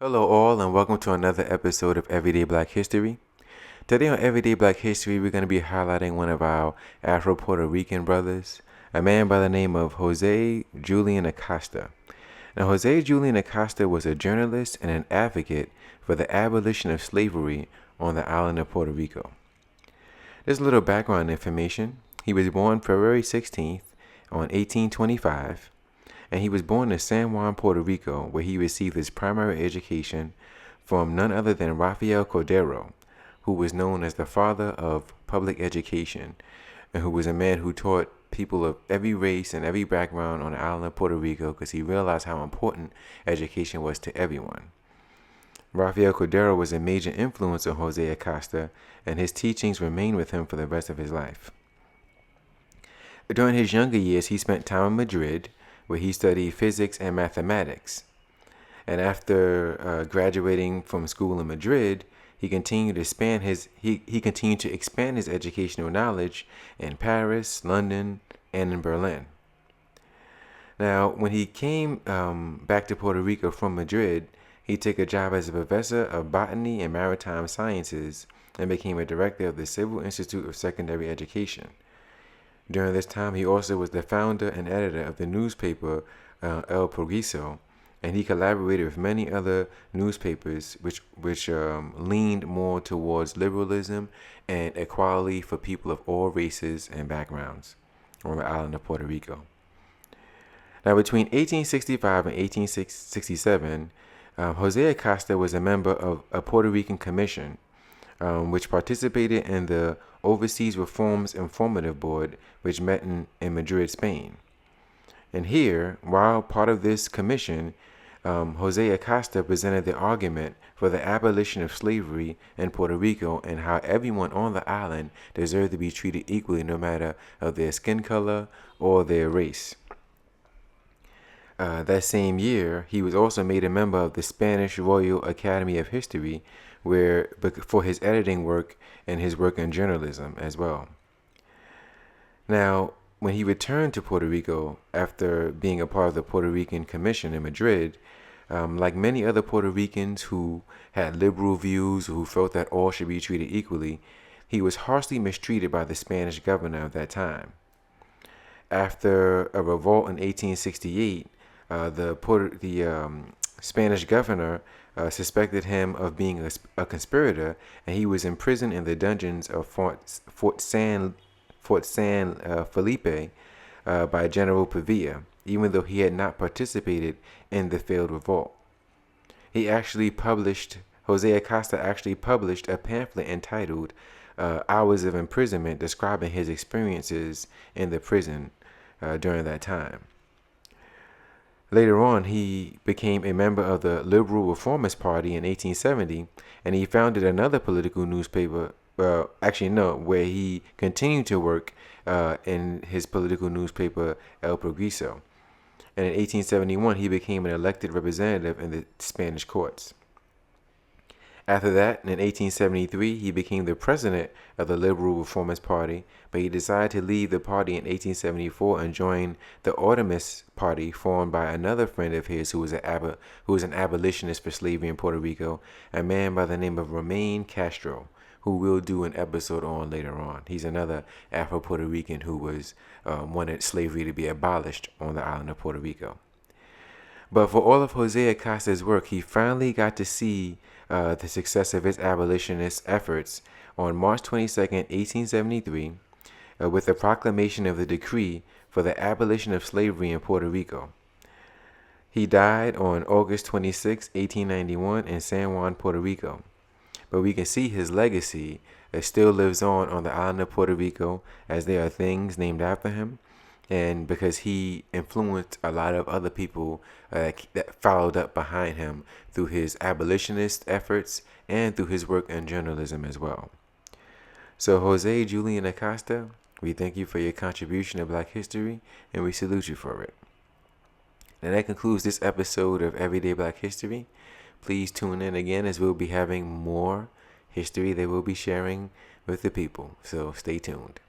Hello, all, and welcome to another episode of Everyday Black History. Today on Everyday Black History, we're going to be highlighting one of our Afro-Puerto Rican brothers, a man by the name of Jose Julian Acosta. Now, Jose Julian Acosta was a journalist and an advocate for the abolition of slavery on the island of Puerto Rico. There's a little background information. He was born February 16th on 1825. And he was born in San Juan, Puerto Rico, where he received his primary education from none other than Rafael Cordero, who was known as the father of public education, and who was a man who taught people of every race and every background on the island of Puerto Rico because he realized how important education was to everyone. Rafael Cordero was a major influence on Jose Acosta, and his teachings remained with him for the rest of his life. During his younger years, he spent time in Madrid, where he studied physics and mathematics. And after graduating from school in Madrid, he continued to expand his educational knowledge in Paris, London, and in Berlin. Now, when he came back to Puerto Rico from Madrid, he took a job as a professor of botany and maritime sciences and became a director of the Civil Institute of Secondary Education. During this time, he also was the founder and editor of the newspaper El Progreso, and he collaborated with many other newspapers which leaned more towards liberalism and equality for people of all races and backgrounds on the island of Puerto Rico. Now, between 1865 and 1867, Jose Acosta was a member of a Puerto Rican commission, which participated in the Overseas Reforms Informative Board, which met in Madrid, Spain. And here, while part of this commission, Jose Acosta presented the argument for the abolition of slavery in Puerto Rico and how everyone on the island deserved to be treated equally no matter of their skin color or their race. That same year, he was also made a member of the Spanish Royal Academy of History, for his editing work and his work in journalism as well. Now, when he returned to Puerto Rico after being a part of the Puerto Rican Commission in Madrid, like many other Puerto Ricans who had liberal views, who felt that all should be treated equally, he was harshly mistreated by the Spanish governor of that time. After a revolt in 1868, the Spanish governor suspected him of being a conspirator, and he was imprisoned in the dungeons of Fort San Felipe by General Pavia, even though he had not participated in the failed revolt. Jose Acosta actually published a pamphlet entitled Hours of Imprisonment, describing his experiences in the prison during that time. Later on, he became a member of the Liberal Reformist Party in 1870, and he founded another political newspaper, where he continued to work in his political newspaper, El Progreso. And in 1871, he became an elected representative in the Spanish courts. After that, in 1873, he became the president of the Liberal Reformist Party, but he decided to leave the party in 1874 and join the Abolitionist Party, formed by another friend of his who was an abolitionist for slavery in Puerto Rico, a man by the name of Romain Castro, who we'll do an episode on later on. He's another Afro-Puerto Rican who wanted slavery to be abolished on the island of Puerto Rico. But for all of Jose Acosta's work, he finally got to see the success of his abolitionist efforts on March 22nd, 1873, with the proclamation of the decree for the abolition of slavery in Puerto Rico. He died on August 26, 1891 in San Juan, Puerto Rico. But we can see his legacy still lives on the island of Puerto Rico, as there are things named after him, and because he influenced a lot of other people that followed up behind him through his abolitionist efforts and through his work in journalism as well. So Jose Julian Acosta, we thank you for your contribution to Black history, and we salute you for it. And that concludes this episode of Everyday Black History. Please tune in again, as we'll be having more history that we'll be sharing with the people. So stay tuned.